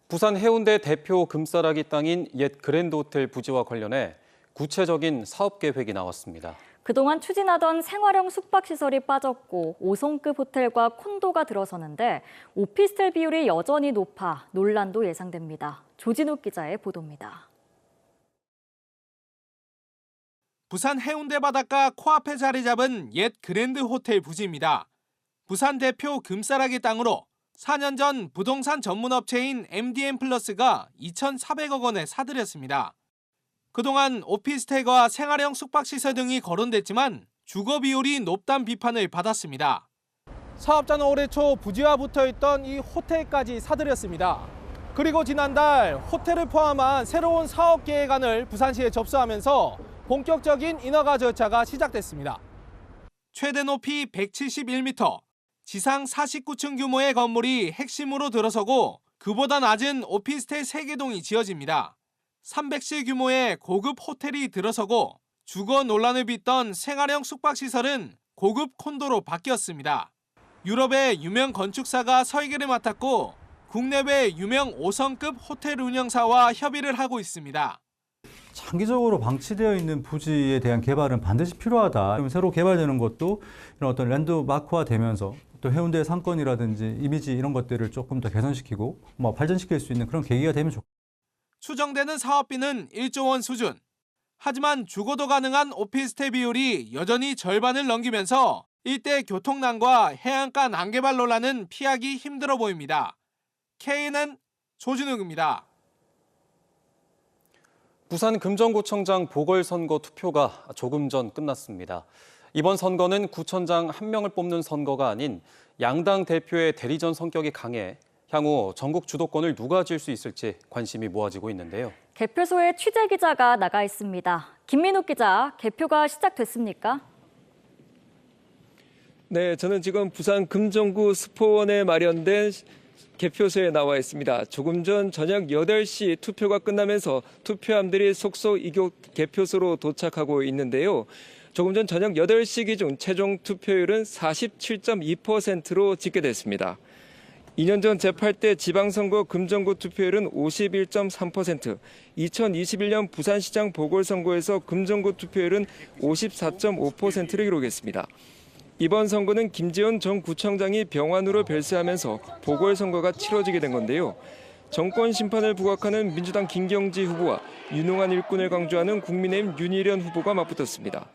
부산 해운대 대표 금싸라기 땅인 옛 그랜드호텔 부지와 관련해 구체적인 사업 계획이 나왔습니다. 그동안 추진하던 생활형 숙박시설이 빠졌고 5성급 호텔과 콘도가 들어서는데 오피스텔 비율이 여전히 높아 논란도 예상됩니다. 조진욱 기자의 보도입니다. 부산 해운대 바닷가 코앞에 자리 잡은 옛 그랜드 호텔 부지입니다. 부산 대표 금싸라기 땅으로 4년 전 부동산 전문업체인 MDN플러스가 2,400억 원에 사들였습니다. 그동안 오피스텔과 생활형 숙박시설 등이 거론됐지만 주거 비율이 높다는 비판을 받았습니다. 사업자는 올해 초 부지와 붙어있던 이 호텔까지 사들였습니다. 그리고 지난달 호텔을 포함한 새로운 사업 계획안을 부산시에 접수하면서 본격적인 인허가 절차가 시작됐습니다. 최대 높이 171m, 지상 49층 규모의 건물이 핵심으로 들어서고 그보다 낮은 오피스텔 3개동이 지어집니다. 300실 규모의 고급 호텔이 들어서고 주거 논란을 빚던 생활형 숙박시설은 고급 콘도로 바뀌었습니다. 유럽의 유명 건축사가 설계를 맡았고 국내외 유명 5성급 호텔 운영사와 협의를 하고 있습니다. 장기적으로 방치되어 있는 부지에 대한 개발은 반드시 필요하다. 새로 개발되는 것도 이런 어떤 랜드마크화 되면서 또 해운대의 상권이라든지 이미지 이런 것들을 조금 더 개선시키고 발전시킬 수 있는 그런 계기가 되면 좋겠습니다. 추정되는 사업비는 1조 원 수준. 하지만 주거도 가능한 오피스텔 비율이 여전히 절반을 넘기면서 일대 교통난과 해안가 난개발 논란은 피하기 힘들어 보입니다. KNN 조진욱입니다. 부산 금정구청장 보궐선거 투표가 조금 전 끝났습니다. 이번 선거는 구청장 한 명을 뽑는 선거가 아닌 양당 대표의 대리전 성격이 강해 향후 전국 주도권을 누가 쥘 수 있을지 관심이 모아지고 있는데요. 개표소에 취재 기자가 나가 있습니다. 김민욱 기자, 개표가 시작됐습니까? 네, 저는 지금 부산 금정구 스포원에 마련된 개표소에 나와 있습니다. 조금 전 저녁 8시 투표가 끝나면서 투표함들이 속속 이곳 개표소로 도착하고 있는데요. 조금 전 저녁 8시 기준 최종 투표율은 47.2%로 집계됐습니다. 2년 전 제8대 지방선거 금정구 투표율은 51.3%, 2021년 부산시장 보궐선거에서 금정구 투표율은 54.5%를 기록했습니다. 이번 선거는 김재원 전 구청장이 병환으로 별세하면서 보궐선거가 치러지게 된 건데요. 정권 심판을 부각하는 민주당 김경지 후보와 유능한 일꾼을 강조하는 국민의힘 윤희련 후보가 맞붙었습니다.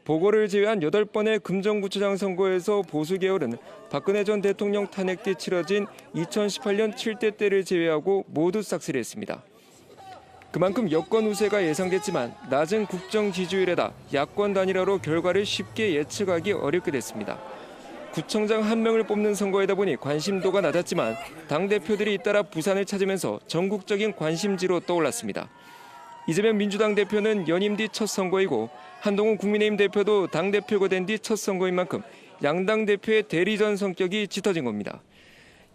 보궐을 제외한 8번의 금정구청장 선거에서 보수 계열은 박근혜 전 대통령 탄핵 뒤 치러진 2018년 7대 때를 제외하고 모두 싹쓸이 했습니다. 그만큼 여권 우세가 예상됐지만 낮은 국정 지지율에다 야권 단일화로 결과를 쉽게 예측하기 어렵게 됐습니다. 구청장 한 명을 뽑는 선거이다 보니 관심도가 낮았지만 당대표들이 잇따라 부산을 찾으면서 전국적인 관심지로 떠올랐습니다. 이재명 민주당 대표는 연임 뒤 첫 선거이고 한동훈 국민의힘 대표도 당대표가 된 뒤 첫 선거인 만큼 양당 대표의 대리전 성격이 짙어진 겁니다.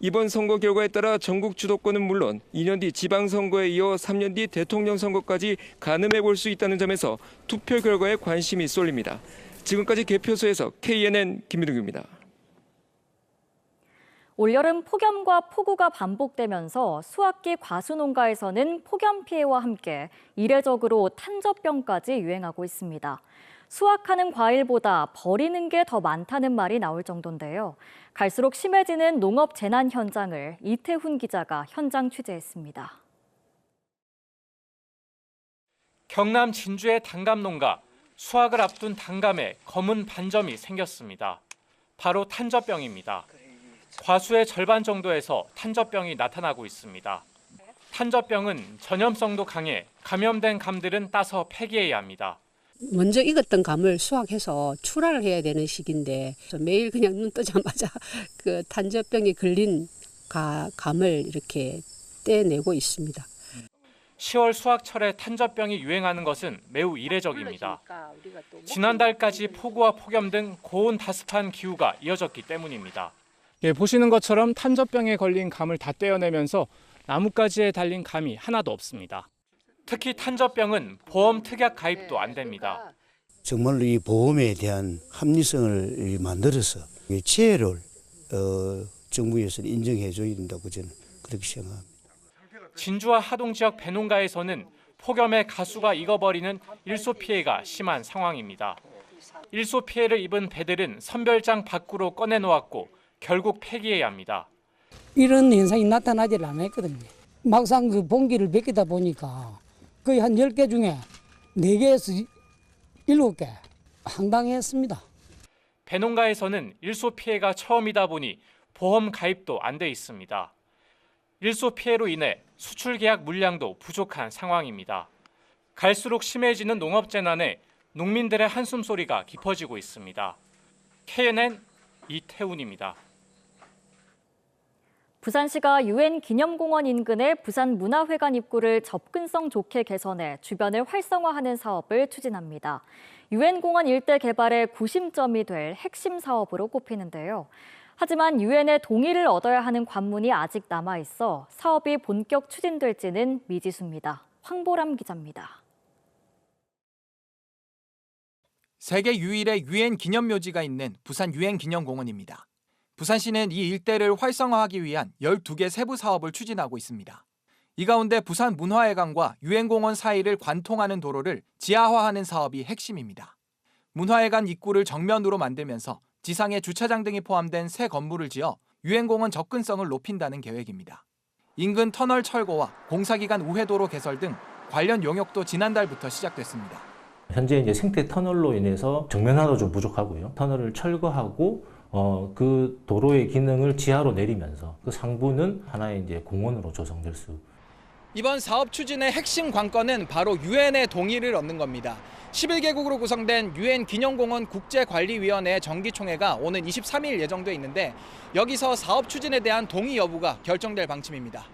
이번 선거 결과에 따라 전국 주도권은 물론 2년 뒤 지방선거에 이어 3년 뒤 대통령 선거까지 가늠해 볼 수 있다는 점에서 투표 결과에 관심이 쏠립니다. 지금까지 개표소에서 KNN 김민욱입니다. 올여름 폭염과 폭우가 반복되면서 수확기 과수농가에서는 폭염 피해와 함께 이례적으로 탄저병까지 유행하고 있습니다. 수확하는 과일보다 버리는 게 더 많다는 말이 나올 정도인데요. 갈수록 심해지는 농업 재난 현장을 이태훈 기자가 현장 취재했습니다. 경남 진주의 단감 농가, 수확을 앞둔 단감에 검은 반점이 생겼습니다. 바로 탄저병입니다. 과수의 절반 정도에서 탄저병이 나타나고 있습니다. 탄저병은 전염성도 강해 감염된 감들은 따서 폐기해야 합니다. 먼저 익었던 감을 수확해서 출하를 해야 되는 시기인데 매일 그냥 눈 뜨자마자 그 탄저병이 걸린 감을 이렇게 떼내고 있습니다. 10월 수확철에 탄저병이 유행하는 것은 매우 이례적입니다. 지난달까지 폭우와 폭염 등 고온 다습한 기후가 이어졌기 때문입니다. 보시는 것처럼 탄저병에 걸린 감을 다 떼어내면서 나뭇가지에 달린 감이 하나도 없습니다. 특히 탄저병은 보험 특약 가입도 안 됩니다. 정말로 이 보험에 대한 합리성을 만들어서 지혜를 정부에서 인정해 줘야 된다고 저는 그렇게 생각합니다. 진주와 하동 지역 배농가에서는 폭염에 가수가 익어버리는 일소 피해가 심한 상황입니다. 일소 피해를 입은 배들은 선별장 밖으로 꺼내놓았고 결국 폐기해야 합니다. 이런 현상이 나타나질 않았거든요. 막상 그 봉기를 벗기다 보니까 거의 한 10개 중에 4개에서 7개 황당했습니다. 배농가에서는 일소 피해가 처음이다 보니 보험 가입도 안 돼 있습니다. 일소 피해로 인해 수출 계약 물량도 부족한 상황입니다. 갈수록 심해지는 농업 재난에 농민들의 한숨 소리가 깊어지고 있습니다. KNN 이태훈입니다. 부산시가 UN 기념공원 인근의 부산문화회관 입구를 접근성 좋게 개선해 주변을 활성화하는 사업을 추진합니다. UN 공원 일대 개발의 구심점이 될 핵심 사업으로 꼽히는데요. 하지만 UN의 동의를 얻어야 하는 관문이 아직 남아있어 사업이 본격 추진될지는 미지수입니다. 황보람 기자입니다. 세계 유일의 UN 기념묘지가 있는 부산 UN 기념공원입니다. 부산시는 이 일대를 활성화하기 위한 12개 세부 사업을 추진하고 있습니다. 이 가운데 부산 문화회관과 유엔공원 사이를 관통하는 도로를 지하화하는 사업이 핵심입니다. 문화회관 입구를 정면으로 만들면서 지상에 주차장 등이 포함된 새 건물을 지어 유엔공원 접근성을 높인다는 계획입니다. 인근 터널 철거와 공사기간 우회도로 개설 등 관련 용역도 지난달부터 시작됐습니다. 현재 이제 생태 터널로 인해서 정면화도 좀 부족하고요. 터널을 철거하고 그 도로의 기능을 지하로 내리면서 그 상부는 하나의 이제 공원으로 조성될 수. 이번 사업 추진의 핵심 관건은 바로 유엔의 동의를 얻는 겁니다. 11개국으로 구성된 유엔 기념공원 국제관리위원회 정기총회가 오는 23일 예정돼 있는데 여기서 사업 추진에 대한 동의 여부가 결정될 방침입니다.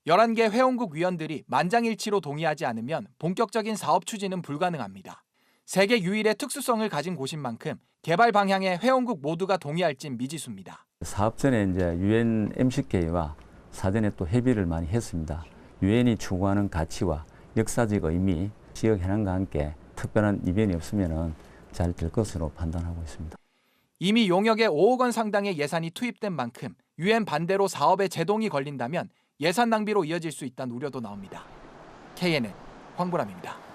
11개 회원국 위원들이 만장일치로 동의하지 않으면 본격적인 사업 추진은 불가능합니다. 세계 유일의 특수성을 가진 곳인 만큼 개발 방향에 회원국 모두가 동의할진 미지수입니다. 사업 전에 이제 UN MCK와 사전에 또 협의를 많이 했습니다. 유엔이 추구하는 가치와 역사적 의미, 지역 현안과 함께 특별한 이변이 없으면 잘 될 것으로 판단하고 있습니다. 이미 용역에 5억 원 상당의 예산이 투입된 만큼 유엔 반대로 사업에 제동이 걸린다면 예산 낭비로 이어질 수 있다는 우려도 나옵니다. KNN 황보람입니다.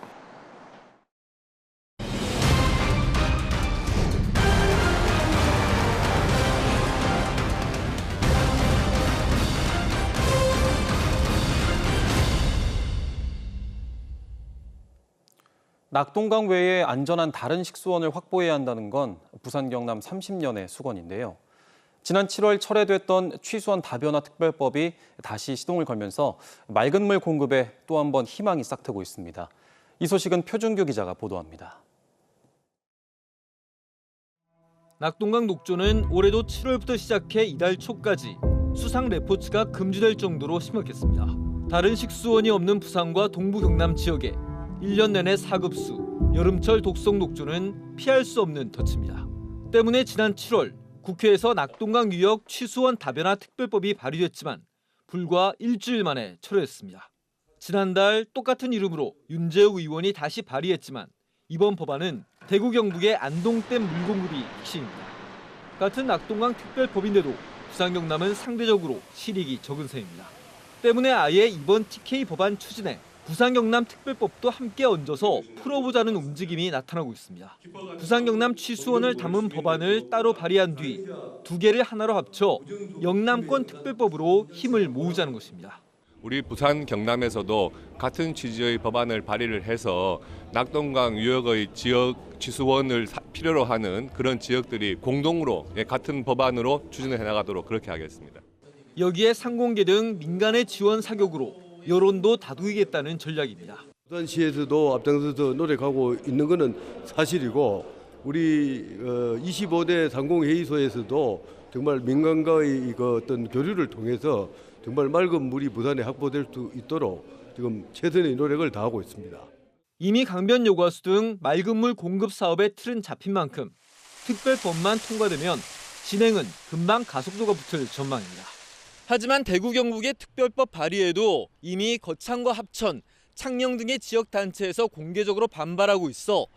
낙동강 외에 안전한 다른 식수원을 확보해야 한다는 건 부산 경남 30년의 수건인데요. 지난 7월 철회됐던 취수원 다변화 특별법이 다시 시동을 걸면서 맑은 물 공급에 또 한 번 희망이 싹트고 있습니다. 이 소식은 표준규 기자가 보도합니다. 낙동강 녹조는 올해도 7월부터 시작해 이달 초까지 수상 레포츠가 금지될 정도로 심각했습니다. 다른 식수원이 없는 부산과 동부 경남 지역에 1년 내내 사급수, 여름철 독성 녹조는 피할 수 없는 덫입니다. 때문에 지난 7월 국회에서 낙동강 유역 취수원 다변화 특별법이 발의됐지만 불과 일주일 만에 철회했습니다. 지난달 똑같은 이름으로 윤재욱 의원이 다시 발의했지만 이번 법안은 대구 경북의 안동댐 물공급이 핵심입니다. 같은 낙동강 특별법인데도 부산 경남은 상대적으로 실익이 적은 셈입니다. 때문에 아예 이번 TK 법안 추진에 부산 경남 특별법도 함께 얹어서 풀어보자는 움직임이 나타나고 있습니다. 부산 경남 취수원을 담은 법안을 따로 발의한 뒤 두 개를 하나로 합쳐 영남권 특별법으로 힘을 모으자는 것입니다. 우리 부산 경남에서도 같은 취지의 법안을 발의를 해서 낙동강 유역의 지역 취수원을 필요로 하는 그런 지역들이 공동으로 같은 법안으로 추진을 해나가도록 그렇게 하겠습니다. 여기에 상공계 등 민간의 지원 사격으로 여론도 다독이겠다는 전략입니다. 부산시에서도 앞장서서 노력하고 있는 것은 사실이고 우리 25대 상공회의소에서도 정말 민간과의 어떤 교류를 통해서 정말 맑은 물이 부산에 확보될 수 있도록 지금 최선의 노력을 다하고 있습니다. 이미 강변 요과수 등 맑은 물 공급 사업의 틀은 잡힌 만큼 특별법만 통과되면 진행은 금방 가속도가 붙을 전망입니다. 하지만 대구 경북의 특별법 발의에도 이미 거창과 합천, 창녕 등의 지역단체에서 공개적으로 반발하고 있어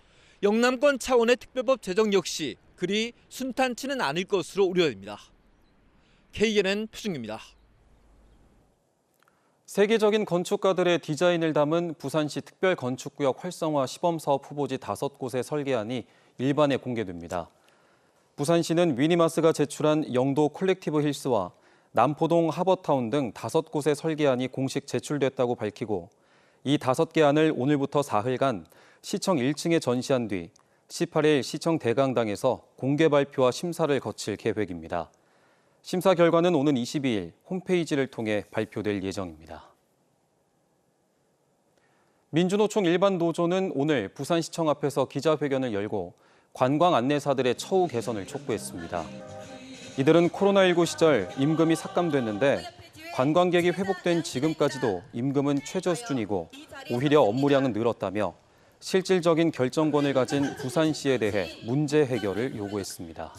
영남권 차원의 특별법 제정 역시 그리 순탄치는 않을 것으로 우려됩니다. KNN 표준규입니다. 세계적인 건축가들의 디자인을 담은 부산시 특별건축구역 활성화 시범사업 후보지 5곳의 설계안이 일반에 공개됩니다. 부산시는 위니마스가 제출한 영도 콜렉티브 힐스와 남포동 하버타운 등 5곳의 설계안이 공식 제출됐다고 밝히고 이 5개 안을 오늘부터 사흘간 시청 1층에 전시한 뒤 18일 시청 대강당에서 공개 발표와 심사를 거칠 계획입니다. 심사 결과는 오는 22일 홈페이지를 통해 발표될 예정입니다. 민주노총 일반 노조는 오늘 부산시청 앞에서 기자회견을 열고 관광 안내사들의 처우 개선을 촉구했습니다. 이들은 코로나19 시절 임금이 삭감됐는데 관광객이 회복된 지금까지도 임금은 최저 수준이고 오히려 업무량은 늘었다며 실질적인 결정권을 가진 부산시에 대해 문제 해결을 요구했습니다.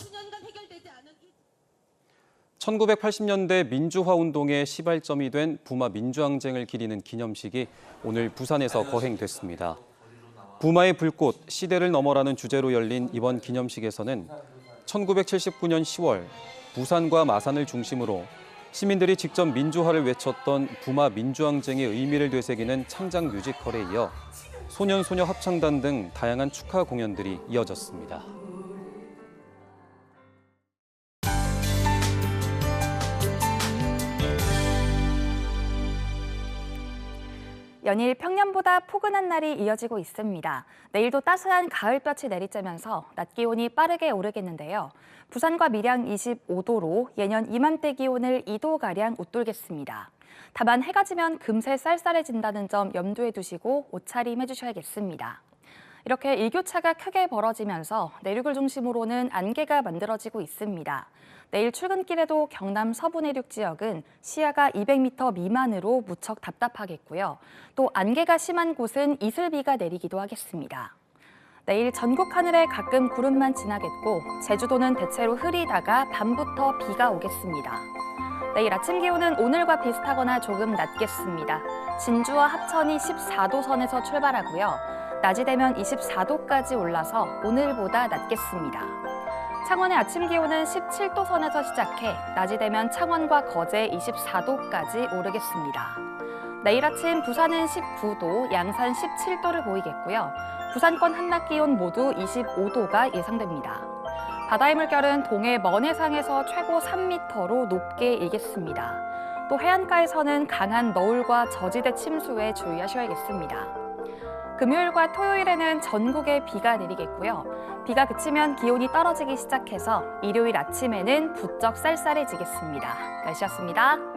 1980년대 민주화 운동의 시발점이 된 부마 민주항쟁을 기리는 기념식이 오늘 부산에서 거행됐습니다. 부마의 불꽃, 시대를 넘어라는 주제로 열린 이번 기념식에서는 1979년 10월 부산과 마산을 중심으로 시민들이 직접 민주화를 외쳤던 부마 민주항쟁의 의미를 되새기는 창작 뮤지컬에 이어 소년소녀 합창단 등 다양한 축하 공연들이 이어졌습니다. 연일 평년보다 포근한 날이 이어지고 있습니다. 내일도 따스한 가을볕이 내리쬐면서 낮 기온이 빠르게 오르겠는데요. 부산과 밀양 25도로 예년 이맘때 기온을 2도가량 웃돌겠습니다. 다만 해가 지면 금세 쌀쌀해진다는 점 염두에 두시고 옷차림해 주셔야겠습니다. 이렇게 일교차가 크게 벌어지면서 내륙을 중심으로는 안개가 만들어지고 있습니다. 내일 출근길에도 경남 서부 내륙 지역은 시야가 200m 미만으로 무척 답답하겠고요. 또 안개가 심한 곳은 이슬비가 내리기도 하겠습니다. 내일 전국 하늘에 가끔 구름만 지나겠고 제주도는 대체로 흐리다가 밤부터 비가 오겠습니다. 내일 아침 기온은 오늘과 비슷하거나 조금 낮겠습니다. 진주와 합천이 14도 선에서 출발하고요. 낮이 되면 24도까지 올라서 오늘보다 낮겠습니다. 창원의 아침 기온은 17도 선에서 시작해 낮이 되면 창원과 거제 24도까지 오르겠습니다. 내일 아침 부산은 19도, 양산 17도를 보이겠고요. 부산권 한낮 기온 모두 25도가 예상됩니다. 바다의 물결은 동해 먼해상에서 최고 3m로 높게 일겠습니다. 또 해안가에서는 강한 너울과 저지대 침수에 주의하셔야겠습니다. 금요일과 토요일에는 전국에 비가 내리겠고요. 비가 그치면 기온이 떨어지기 시작해서 일요일 아침에는 부쩍 쌀쌀해지겠습니다. 날씨였습니다.